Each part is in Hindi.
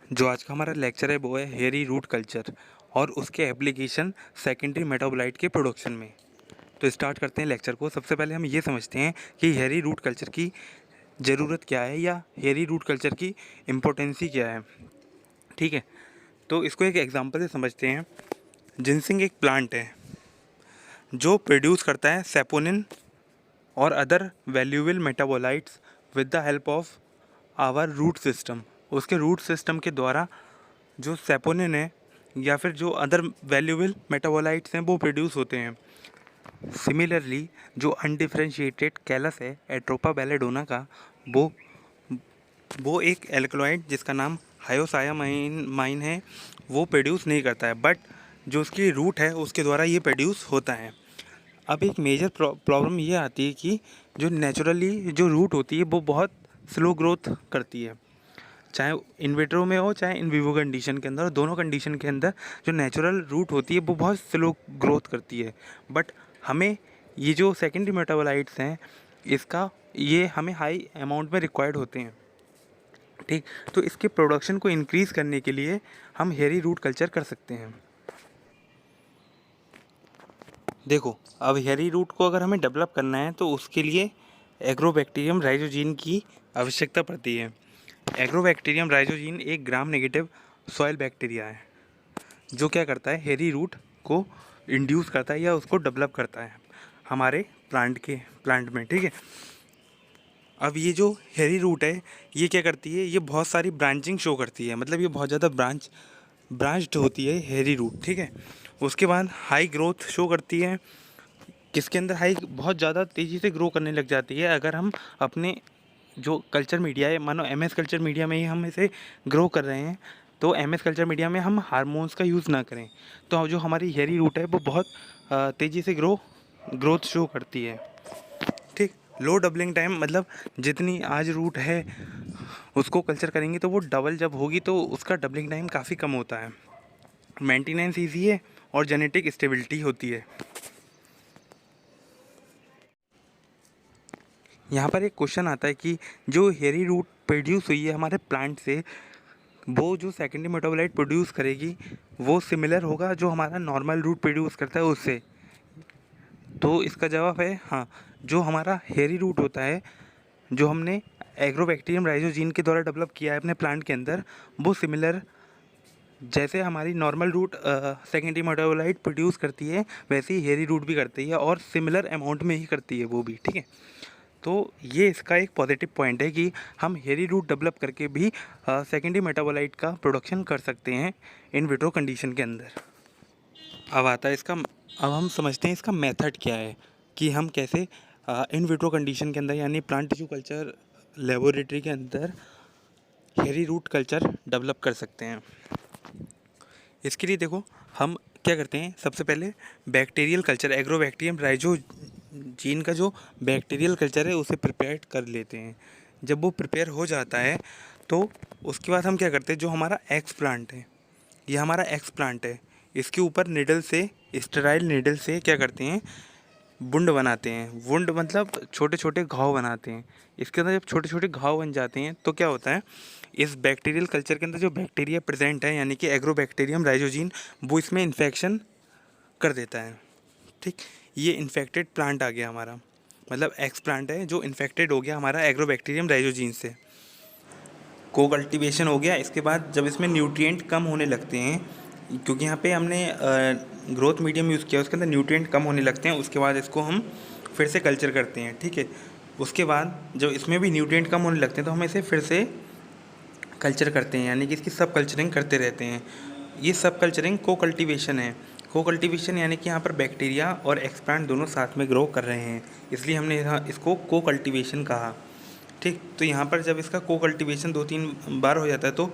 जो आज का हमारा लेक्चर है वो है हेयरी रूट कल्चर और उसके एप्लीकेशन सेकेंडरी मेटाबोलाइट के प्रोडक्शन में। तो स्टार्ट करते हैं लेक्चर को। सबसे पहले हम ये समझते हैं कि हेयरी रूट कल्चर की ज़रूरत क्या है या हेयरी रूट कल्चर की इम्पोर्टेंसी क्या है। ठीक है, तो इसको एक एग्जांपल से समझते हैं। जिनसिंग एक प्लांट है जो प्रोड्यूस करता है सेपोनिन और other valuable metabolites with the help of our root system. उसके रूट सिस्टम के द्वारा जो सेपोनिन है या फिर जो अदर वैल्यूएबल मेटाबोलाइट्स हैं वो प्रोड्यूस होते हैं। सिमिलरली जो अनडिफरेंशिएटेड कैलस है एट्रोपा बेलेडोना का, वो एक एल्कलॉइड जिसका नाम हायोसायामाइन है वो प्रोड्यूस नहीं करता है, बट जो उसकी रूट है उसके द्वारा ये प्रोड्यूस होता है। अब एक मेजर प्रॉब्लम ये आती है कि जो नेचुरली जो रूट होती है वो बहुत स्लो ग्रोथ करती है, चाहे इन विट्रो में हो चाहे इन विवो कंडीशन के अंदर। दोनों कंडीशन के अंदर जो नेचुरल रूट होती है वो बहुत स्लो ग्रोथ करती है। बट हमें ये जो सेकेंडरी मेटाबोलाइट्स हैं इसका ये हमें हाई अमाउंट में रिक्वायर्ड होते हैं। ठीक, तो इसके प्रोडक्शन को इंक्रीज़ करने के लिए हम हेयरी रूट कल्चर कर सकते हैं। देखो, अब हेयरी रूट को अगर हमें डेवलप करना है तो उसके लिए एग्रोबैक्टीरियम राइजोजीन की आवश्यकता पड़ती है। एग्रोबैक्टीरियम राइजोजीन एक ग्राम नेगेटिव सॉइल बैक्टीरिया है जो क्या करता है, हेयरी रूट को इंड्यूस करता है या उसको डेवलप करता है हमारे प्लांट में। ठीक है, अब ये जो हेयरी रूट है ये क्या करती है, ये बहुत सारी ब्रांचिंग शो करती है, मतलब ये बहुत ज़्यादा ब्रांच्ड होती है हेयरी रूट। ठीक है, उसके बाद हाई ग्रोथ शो करती है। किसके अंदर हाई बहुत ज़्यादा तेज़ी से ग्रो करने लग जाती है अगर हम अपने जो कल्चर मीडिया है, मानो एमएस कल्चर मीडिया में ही हम इसे ग्रो कर रहे हैं, तो एमएस कल्चर मीडिया में हम हार्मोन्स का यूज़ ना करें तो जो हमारी हेयरी रूट है वो बहुत तेज़ी से ग्रोथ शो करती है। ठीक, लो डबलिंग टाइम, मतलब जितनी आज रूट है उसको कल्चर करेंगे तो वो डबल जब होगी तो उसका डबलिंग टाइम काफ़ी कम होता है। मेंटेनेंस ईजी है और जेनेटिक स्टेबिलिटी होती है। यहाँ पर एक क्वेश्चन आता है कि जो हेयरी रूट प्रोड्यूस हुई है हमारे प्लांट से, वो जो सेकेंडरी मेटाबोलाइट प्रोड्यूस करेगी वो सिमिलर होगा जो हमारा नॉर्मल रूट प्रोड्यूस करता है उससे। तो इसका जवाब है हाँ। जो हमारा हेयरी रूट होता है जो हमने एग्रोबैक्टीरियम राइजोजीन के द्वारा डेवलप किया है अपने प्लांट के अंदर, वो सिमिलर जैसे हमारी normal root secondary metabolite produce करती है वैसे ही हेयरी रूट भी करती है और सिमिलर अमाउंट में ही करती है वो भी। ठीक है, तो ये इसका एक पॉजिटिव पॉइंट है कि हम हेयरी रूट डेवलप करके भी सेकेंडरी मेटाबोलाइट का प्रोडक्शन कर सकते हैं इन विट्रो कंडीशन के अंदर। अब आता है इसका, अब हम समझते हैं इसका मेथड क्या है कि हम कैसे इन विट्रो कंडीशन के अंदर यानी प्लांट टिश्यू कल्चर लेबोरेटरी के अंदर हेयरी रूट कल्चर डेवलप कर सकते हैं। इसके लिए देखो हम क्या करते हैं, सबसे पहले बैक्टीरियल कल्चर एग्रोबैक्टीरियम राइजोजीन का जो बैक्टीरियल कल्चर है उसे प्रिपेयर कर लेते हैं। जब वो प्रिपेयर हो जाता है तो उसके बाद हम क्या करते हैं, जो हमारा एक्स प्लांट है, ये हमारा एक्स प्लांट है, इसके ऊपर निडल से, स्टेराइल निडल से क्या करते हैं, वुंड बनाते हैं। वुंड मतलब छोटे छोटे घाव बनाते हैं। इसके अंदर जब छोटे छोटे घाव बन जाते हैं तो क्या होता है, इस बैक्टीरियल कल्चर के अंदर जो बैक्टीरिया प्रेजेंट है यानी कि एग्रोबैक्टीरियम राइजोजीन, वो इसमें इन्फेक्शन कर देता है। ठीक, ये इन्फेक्टेड प्लांट आ गया हमारा, मतलब एक्स प्लांट है जो इन्फेक्टेड हो गया हमारा एग्रोबैक्टीरियम राइजोजीन से। को कल्टीवेशन हो गया। इसके बाद जब इसमें न्यूट्रिएंट कम होने लगते हैं, क्योंकि यहाँ पे हमने ग्रोथ मीडियम यूज़ किया, उसके अंदर न्यूट्रिएंट कम होने लगते हैं, उसके बाद इसको हम फिर से कल्चर करते हैं। ठीक है, उसके बाद जब इसमें भी न्यूट्रिएंट कम होने लगते हैं तो हम इसे फिर से कल्चर करते हैं, यानी कि इसकी सब कल्चरिंग करते रहते हैं। ये सब कल्चरिंग को कल्टीवेशन है। को कल्टीवेशन यानी कि यहाँ पर बैक्टीरिया और एक्सप्लांट दोनों साथ में ग्रो कर रहे हैं, इसलिए हमने यहाँ इसको को कल्टीवेशन कहा। ठीक, तो यहाँ पर जब इसका को कल्टीवेशन 2-3 बार हो जाता है तो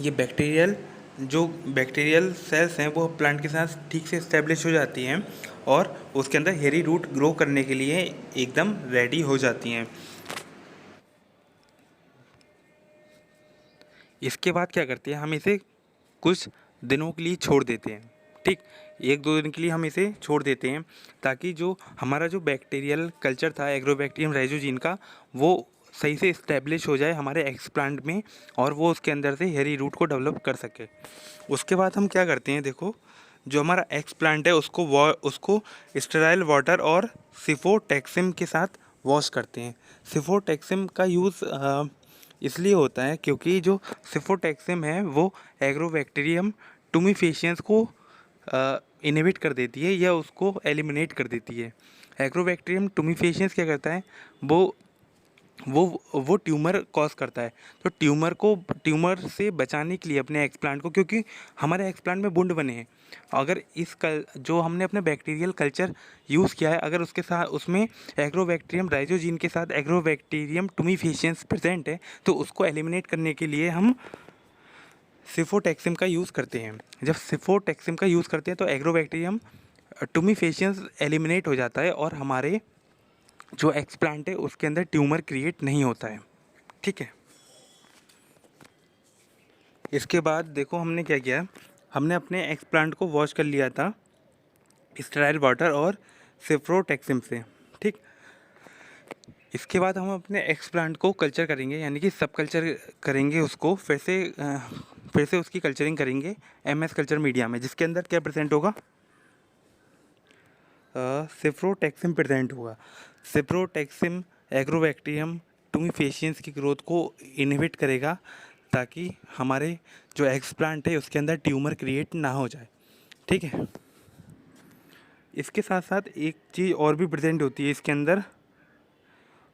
ये बैक्टीरियल सेल्स हैं वो प्लांट के साथ ठीक से इस्टेब्लिश हो जाती हैं और उसके अंदर हेयरी रूट ग्रो करने के लिए एकदम रेडी हो जाती हैं। इसके बाद क्या करते हैं, हम इसे कुछ दिनों के लिए छोड़ देते हैं। ठीक, 1-2 दिन के लिए हम इसे छोड़ देते हैं ताकि जो हमारा जो बैक्टीरियल कल्चर था एग्रोबैक्टीरियम राइजोजीन का वो सही से इस्टेब्लिश हो जाए हमारे एक्सप्लांट में और वो उसके अंदर से हेयरी रूट को डेवलप कर सके। उसके बाद हम क्या करते हैं, देखो जो हमारा एक्सप्लांट है उसको स्टेराइल वाटर और सिफोटेक्सिम के साथ वॉश करते हैं। सिफोटेक्सिम का यूज़ इसलिए होता है क्योंकि जो सिफोटेक्सिम है वो एग्रोबैक्टीरियम टुमिफेशियंस को इनहिबिट कर देती है या उसको एलिमिनेट कर देती है। एग्रोबैक्टीरियम टुमिफेशियंस क्या करता है, वो ट्यूमर कॉज करता है। तो ट्यूमर से बचाने के लिए अपने एक्सप्लांट को, क्योंकि हमारे एक्सप्लांट में वुंड बने हैं, अगर जो हमने अपने बैक्टीरियल कल्चर यूज़ किया है, अगर उसके साथ उसमें एग्रोबैक्टीरियम राइजोजीन के साथ एग्रोबैक्टीरियम टुमिफेशियंस प्रेजेंट है, तो उसको एलिमिनेट करने के लिए हम सिफोटेक्सिम का यूज़ करते हैं। जब सिफोटेक्सिम का यूज़ करते हैं तो एग्रोबैक्टीरियम टुमिफेशियंस एलिमिनेट हो जाता है और हमारे जो एक्सप्लांट है उसके अंदर ट्यूमर क्रिएट नहीं होता है। ठीक है, इसके बाद देखो हमने क्या किया, हमने अपने एक्सप्लांट को वॉश कर लिया था स्टेराइल वाटर और सिफोटेक्सिम से। ठीक, इसके बाद हम अपने एक्सप्लांट को कल्चर करेंगे, यानी कि सब कल्चर करेंगे उसको, फिर से उसकी कल्चरिंग करेंगे MS कल्चर मीडिया में, जिसके अंदर क्या प्रेजेंट होगा, सिफोटेक्सिम प्रेजेंट होगा। सिफोटेक्सिम एग्रोबैक्टीरियम टुमिफेशियंस की ग्रोथ को इनहिबिट करेगा ताकि हमारे जो एक्सप्लांट है उसके अंदर ट्यूमर क्रिएट ना हो जाए। ठीक है, इसके साथ साथ एक चीज़ और भी प्रेजेंट होती है इसके अंदर,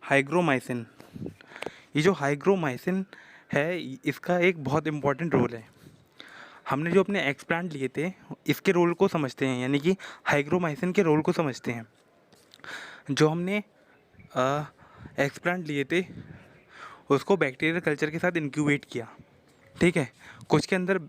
हाइग्रोमाइसिन। ये जो हाइग्रोमाइसिन है इसका एक बहुत इम्पॉर्टेंट रोल है। हमने जो अपने एक्सप्लांट लिए थे इसके रोल को समझते हैं, यानी कि हाइग्रोमाइसिन के रोल को समझते हैं। जो हमने एक्सप्लांट लिए थे उसको बैक्टीरियल कल्चर के साथ इंक्यूबेट किया। ठीक है, कुछ के अंदर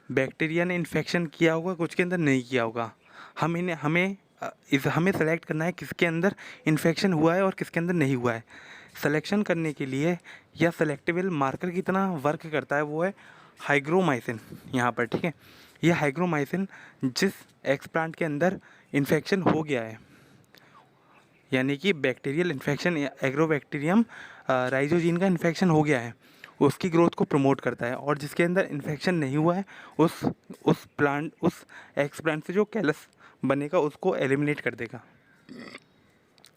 बैक्टीरिया ने इन्फेक्शन किया होगा, कुछ के अंदर नहीं किया होगा। हमें सेलेक्ट करना है किसके अंदर इन्फेक्शन हुआ है और किसके अंदर नहीं हुआ है। सिलेक्शन करने के लिए या सेलेक्टेबल मार्कर कितना वर्क करता है वो है हाइग्रोमाइसिन यहाँ पर। ठीक है, ये हाइग्रोमाइसिन जिस एक्सप्लांट के अंदर इन्फेक्शन हो गया है, यानी कि बैक्टीरियल इन्फेक्शन, एग्रोबैक्टीरियम राइजोजीन का इन्फेक्शन हो गया है, उसकी ग्रोथ को प्रमोट करता है। और जिसके अंदर इन्फेक्शन नहीं हुआ है उस एक्सप्लांट से जो कैलस बनेगा उसको एलिमिनेट कर देगा।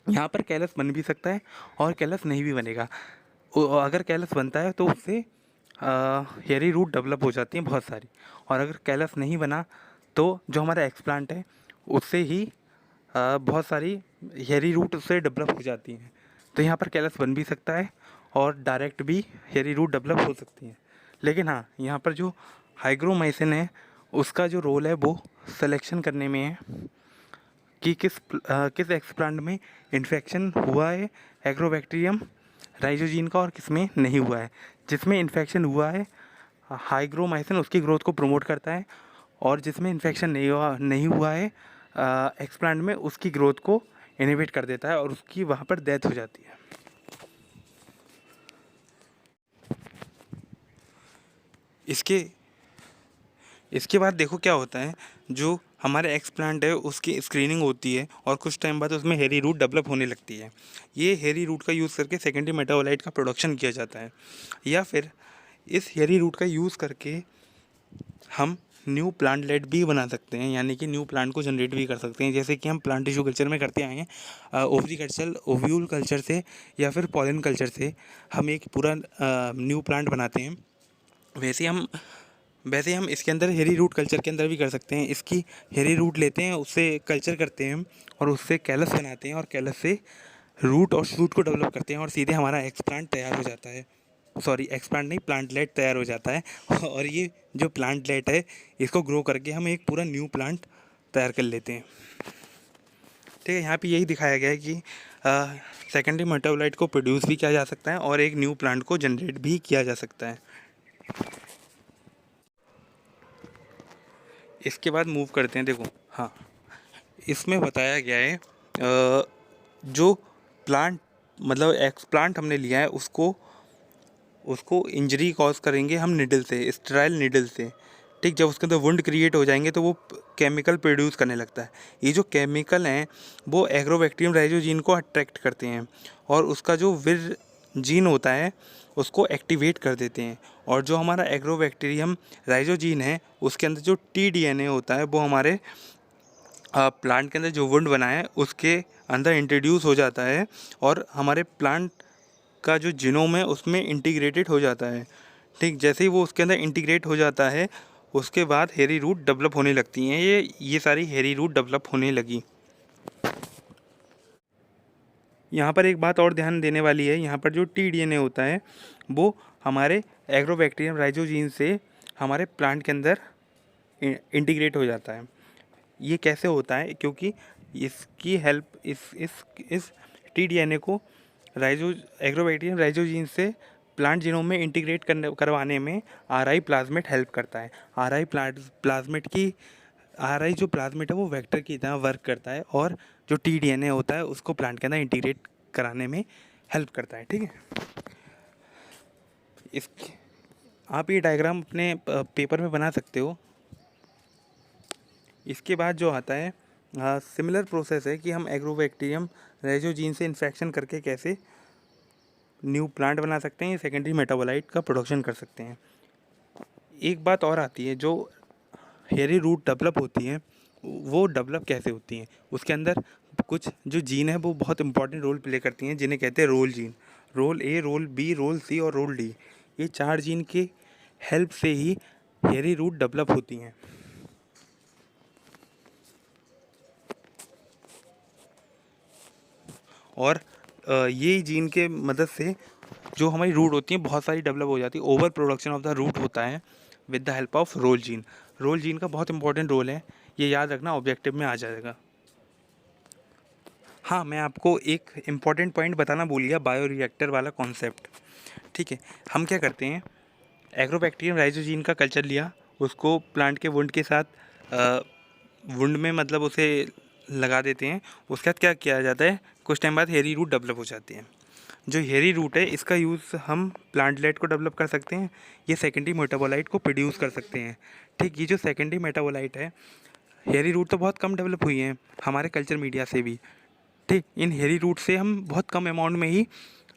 यहाँ पर कैलस बन भी सकता है और कैलस नहीं भी बनेगा। अगर कैलस बनता है तो उससे हेयरी रूट डेवलप हो जाती हैं बहुत सारी, और अगर कैलस नहीं बना तो जो हमारा एक्सप्लांट है उससे ही बहुत सारी हेयरी रूट उससे डेवलप हो जाती हैं। तो यहाँ पर कैलस बन भी सकता है और डायरेक्ट भी हेयरी रूट डेवलप हो सकती हैं। लेकिन हाँ, यहाँ पर जो हाइग्रोमाइसिन है उसका जो रोल है वो सिलेक्शन करने में है कि किस एक्सप्लांट में इन्फेक्शन हुआ है एग्रोबैक्टीरियम राइजोजीन का और किस में नहीं हुआ है। जिसमें इन्फेक्शन हुआ है हाइग्रोमाइसिन उसकी ग्रोथ को प्रमोट करता है, और जिसमें इन्फेक्शन नहीं हुआ है एक्सप्लांट में उसकी ग्रोथ को इनहिबिट कर देता है और उसकी वहाँ पर डेथ हो जाती है। इसके बाद देखो क्या होता है, जो हमारे एक्सप्लांट है उसकी स्क्रीनिंग होती है और कुछ टाइम बाद उसमें हेयरी रूट डेवलप होने लगती है। ये हेयरी रूट का यूज़ करके सेकेंडरी मेटाबोलाइट का प्रोडक्शन किया जाता है, या फिर इस हेयरी रूट का यूज़ करके हम न्यू प्लांटलेट भी बना सकते हैं, यानी कि न्यू प्लांट को जनरेट भी कर सकते हैं, जैसे कि हम प्लांट टिश्यू कल्चर में करते आए हैं। ओव्यूल कल्चर से या फिर पॉलन कल्चर से हम एक पूरा न्यू प्लांट बनाते हैं। वैसे हम इसके अंदर हेरी रूट कल्चर के अंदर भी कर सकते हैं। इसकी हेरी रूट लेते हैं, उससे कल्चर करते हैं और उससे कैलस बनाते हैं और कैलस से रूट और शूट को डेवलप करते हैं और सीधे हमारा एक्सप्लांट तैयार हो जाता है। सॉरी, एक्सप्लांट नहीं, प्लांटलेट तैयार हो जाता है। और ये जो प्लांटलेट है इसको ग्रो करके हम एक पूरा न्यू प्लांट तैयार कर लेते हैं। ठीक है, यहाँ पे यही दिखाया गया है कि सेकेंडरी मेटाबोलाइट को प्रोड्यूस भी किया जा सकता है और एक न्यू प्लांट को जनरेट भी किया जा सकता है। इसके बाद मूव करते हैं। देखो हाँ, इसमें बताया गया है जो प्लांट मतलब एक्सप्लांट हमने लिया है उसको इंजरी कॉज करेंगे हम निडल से, स्टेराइल निडल से। ठीक, जब उसके अंदर वुंड क्रिएट हो जाएंगे तो वो केमिकल प्रोड्यूस करने लगता है। ये जो केमिकल हैं वो एग्रोबैक्टीरियम राइजोजीन को अट्रैक्ट करते हैं और उसका जो जीन होता है उसको एक्टिवेट कर देते हैं। और जो हमारा एग्रोबैक्टीरियम राइजोजीन है उसके अंदर जो टीडीएनए होता है वो हमारे प्लांट के अंदर जो वुंड बना है उसके अंदर इंट्रोड्यूस हो जाता है और हमारे प्लांट का जो जीनोम है उसमें इंटीग्रेटेड हो जाता है। ठीक, जैसे ही वो उसके अंदर इंटीग्रेट हो जाता है उसके बाद हेरी रूट डेवलप होने लगती हैं। ये सारी हेरी रूट डेवलप होने लगी। यहाँ पर एक बात और ध्यान देने वाली है, यहाँ पर जो टीडीएनए होता है वो हमारे एग्रोबैक्टीरियम राइजोजीन से हमारे प्लांट के अंदर इंटीग्रेट हो जाता है। ये कैसे होता है? क्योंकि इसकी हेल्प इस टीडीएनए को एग्रोबैक्टीरियम राइजोजीन से प्लांट जीनोम में इंटीग्रेट करवाने में आरआई प्लाज्मिड हेल्प करता है। आरआई जो प्लाज्मिड है वो वेक्टर की तरह वर्क करता है और जो टीडीएनए होता है उसको प्लांट के अंदर इंटीग्रेट कराने में हेल्प करता है। ठीक है, आप ये डायग्राम अपने पेपर में बना सकते हो। इसके बाद जो आता है सिमिलर प्रोसेस है कि हम एग्रोबैक्टीरियम राइजोजीन से इन्फेक्शन करके कैसे न्यू प्लांट बना सकते हैं, सेकेंडरी मेटाबोलाइट का प्रोडक्शन कर सकते हैं। एक बात और आती है, जो हेरी रूट डेवलप होती हैं वो डेवलप कैसे होती हैं? उसके अंदर कुछ जो जीन है वो बहुत इंपॉर्टेंट रोल प्ले करती हैं जिन्हें कहते हैं रोल जीन। रोल ए, रोल बी, रोल सी और रोल डी, ये 4 जीन के हेल्प से ही हेरी रूट डेवलप होती हैं। और ये जीन के मदद से जो हमारी रूट होती हैं बहुत सारी डेवलप हो जाती है। Over production of the root होता है with the help of rol gene. Rol gene का बहुत इंपॉर्टेंट रोल है, ये याद रखना, ऑब्जेक्टिव में आ जाएगा। हाँ, मैं आपको एक इम्पॉर्टेंट पॉइंट बताना भूल गया, बायोरिएक्टर वाला कॉन्सेप्ट। ठीक है, हम क्या करते हैं, एग्रोबैक्टीरियम राइजोजीन का कल्चर लिया, उसको प्लांट के वुंड के साथ वुंड में मतलब उसे लगा देते हैं। उसके बाद क्या किया जाता है, कुछ टाइम बाद हेरी रूट डेवलप हो जाती है। जो हेरी रूट है इसका यूज़ हम प्लांटलेट को डेवलप कर सकते हैं, ये सेकेंडरी मेटाबोलाइट को प्रोड्यूस कर सकते हैं। ठीक, ये जो सेकेंडरी मेटाबोलाइट है, हेरी रूट तो बहुत कम डेवलप हुई हैं हमारे कल्चर मीडिया से भी। ठीक, इन हेरी रूट से हम बहुत कम अमाउंट में ही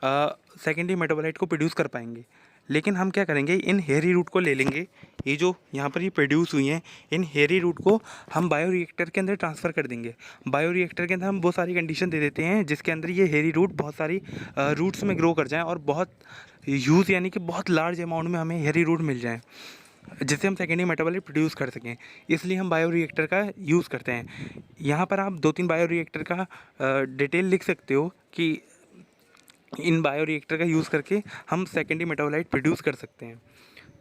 सेकेंडरी मेटाबोलाइट को प्रोड्यूस कर पाएंगे। लेकिन हम क्या करेंगे, इन हेरी रूट को ले लेंगे, ये जो यहाँ पर ये प्रोड्यूस हुई हैं, इन हेरी रूट को हम बायोरिएक्टर के अंदर ट्रांसफ़र कर देंगे। बायोरिएक्टर के अंदर हम बहुत सारी कंडीशन दे देते हैं जिसके अंदर ये हेरी रूट बहुत सारी रूट्स में ग्रो कर जाएँ और बहुत ह्यूज यानी कि बहुत लार्ज अमाउंट में हमें हेरी रूट मिल जाएँ जिससे हम सेकेंडरी मेटाबोलाइट प्रोड्यूस कर सकें। इसलिए हम बायोरिएक्टर का यूज़ करते हैं। यहाँ पर आप 2-3 बायोरिएक्टर का डिटेल लिख सकते हो कि इन बायोरिएक्टर का यूज़ करके हम सेकेंडरी मेटाबोलाइट प्रोड्यूस कर सकते हैं।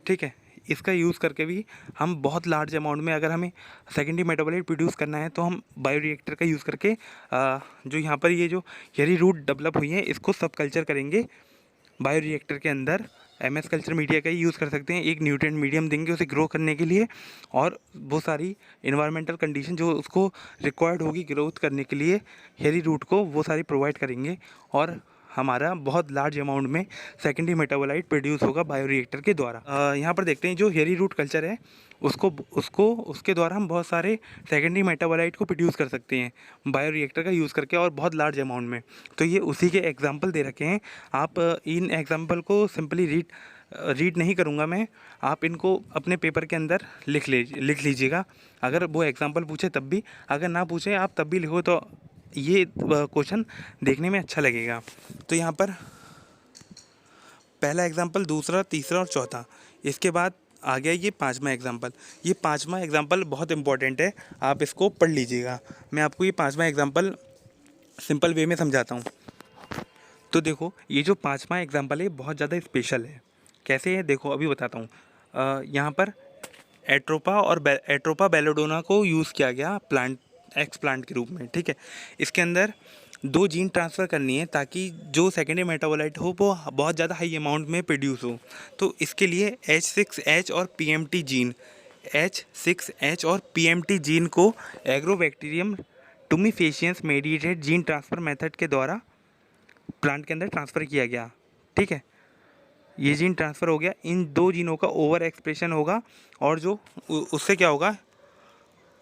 ठीक है, इसका यूज़ करके भी हम बहुत लार्ज अमाउंट में अगर हमें सेकेंडरी मेटाबोलाइट प्रोड्यूस करना है तो हम बायोरिएक्टर का यूज़ करके जो यहाँ पर ये जो हेरी रूट डेवलप हुई है इसको सब कल्चर करेंगे बायोरिएक्टर के अंदर। एमएस कल्चर मीडिया का ही यूज़ कर सकते हैं, एक न्यूट्रिएंट मीडियम देंगे उसे ग्रो करने के लिए और वो सारी इन्वायरमेंटल कंडीशन जो उसको रिक्वायर्ड होगी ग्रोथ करने के लिए हेरी रूट को, वो सारी प्रोवाइड करेंगे और हमारा बहुत लार्ज अमाउंट में सेकेंडरी मेटाबोलाइट प्रोड्यूस होगा बायोरिएक्टर के द्वारा। यहाँ पर देखते हैं जो हेरी रूट कल्चर है उसके द्वारा हम बहुत सारे सेकेंडरी मेटाबोलाइट को प्रोड्यूस कर सकते हैं बायोरिएक्टर का यूज़ करके और बहुत लार्ज अमाउंट में। तो ये उसी के एग्जांपल दे रखे हैं। आप इन एग्जांपल को सिंपली रीड नहीं करूँगा मैं, आप इनको अपने पेपर के अंदर लिख लीजिएगा। अगर वो एग्जांपल पूछे तब भी, अगर ना पूछे आप तब भी लिखो तो ये क्वेश्चन देखने में अच्छा लगेगा। तो यहाँ पर पहला एग्जांपल, दूसरा, तीसरा और चौथा, इसके बाद आ गया ये 5वां एग्जांपल। ये 5वां एग्जांपल बहुत इंपॉर्टेंट है, आप इसको पढ़ लीजिएगा। मैं आपको ये 5वां एग्जांपल सिंपल वे में समझाता हूँ। तो देखो, ये जो 5वां एग्जांपल है बहुत ज़्यादा स्पेशल है। कैसे है देखो, अभी बताता हूँ। यहाँ पर एट्रोपा बेलोडोना को यूज़ किया गया एक्स प्लांट के रूप में। ठीक है, इसके अंदर 2 जीन ट्रांसफ़र करनी है ताकि जो सेकेंडरी मेटाबोलाइट हो वो बहुत ज़्यादा हाई अमाउंट में प्रोड्यूस हो। तो इसके लिए H6H और PMT जीन को Agrobacterium tumefaciens mediated gene transfer method के द्वारा प्लांट के अंदर ट्रांसफ़र किया गया। ठीक है, ये जीन ट्रांसफ़र हो गया, इन 2 जीनों का ओवर एक्सप्रेशन होगा और जो उससे क्या होगा,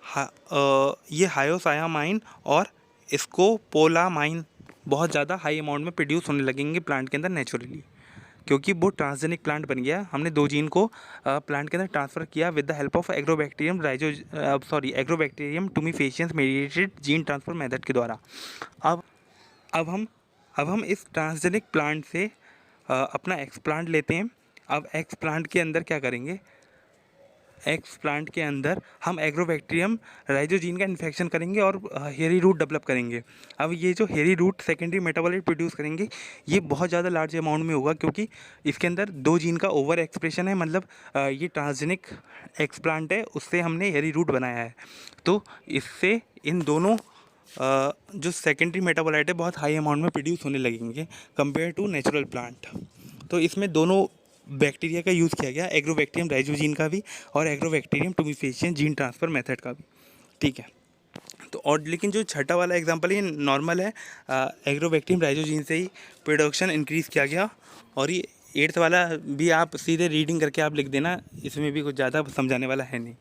ये हायोसायामाइन और स्कोपोलामाइन बहुत ज़्यादा हाई अमाउंट में प्रोड्यूस होने लगेंगे प्लांट के अंदर नेचुरली, क्योंकि वो ट्रांसजेनिक प्लांट बन गया। हमने 2 जीन को प्लांट के अंदर ट्रांसफ़र किया with the help of Agrobacterium tumefaciens mediated gene transfer method के द्वारा। अब अब हम इस ट्रांसजेनिक प्लांट से अपना एक्सप्लांट लेते हैं। अब एक्सप्लांट के अंदर क्या करेंगे, एक्सप्लांट के अंदर हम एग्रोबैक्टीरियम राइजोजीन का इन्फेक्शन करेंगे और हेरी रूट डेवलप करेंगे। अब ये जो हेरी रूट सेकेंडरी मेटाबोलाइट प्रोड्यूस करेंगे, ये बहुत ज़्यादा लार्ज अमाउंट में होगा, क्योंकि इसके अंदर 2 जीन का ओवर एक्सप्रेशन है। मतलब ये ट्रांसजेनिक एक्सप्लांट है, उससे हमने हेरी रूट बनाया है। तो इससे इन दोनों जो सेकेंडरी मेटाबोलाइट है बहुत हाई अमाउंट में प्रोड्यूस होने लगेंगे कंपेयर टू नेचुरल प्लांट। तो इसमें दोनों बैक्टीरिया का यूज़ किया गया, एग्रोबैक्टीरियम राइजोजीन का भी और एग्रोबैक्टीरियम टुमिफेशियन जीन ट्रांसफ़र मेथड का भी। ठीक है, तो और लेकिन जो छठा वाला एग्जांपल है ये नॉर्मल है, एग्रोबैक्टीरियम राइजोजीन से ही प्रोडक्शन इंक्रीज़ किया गया। और ये 8th वाला भी आप सीधे रीडिंग करके आप लिख देना, इसमें भी कुछ ज़्यादा समझाने वाला है नहीं।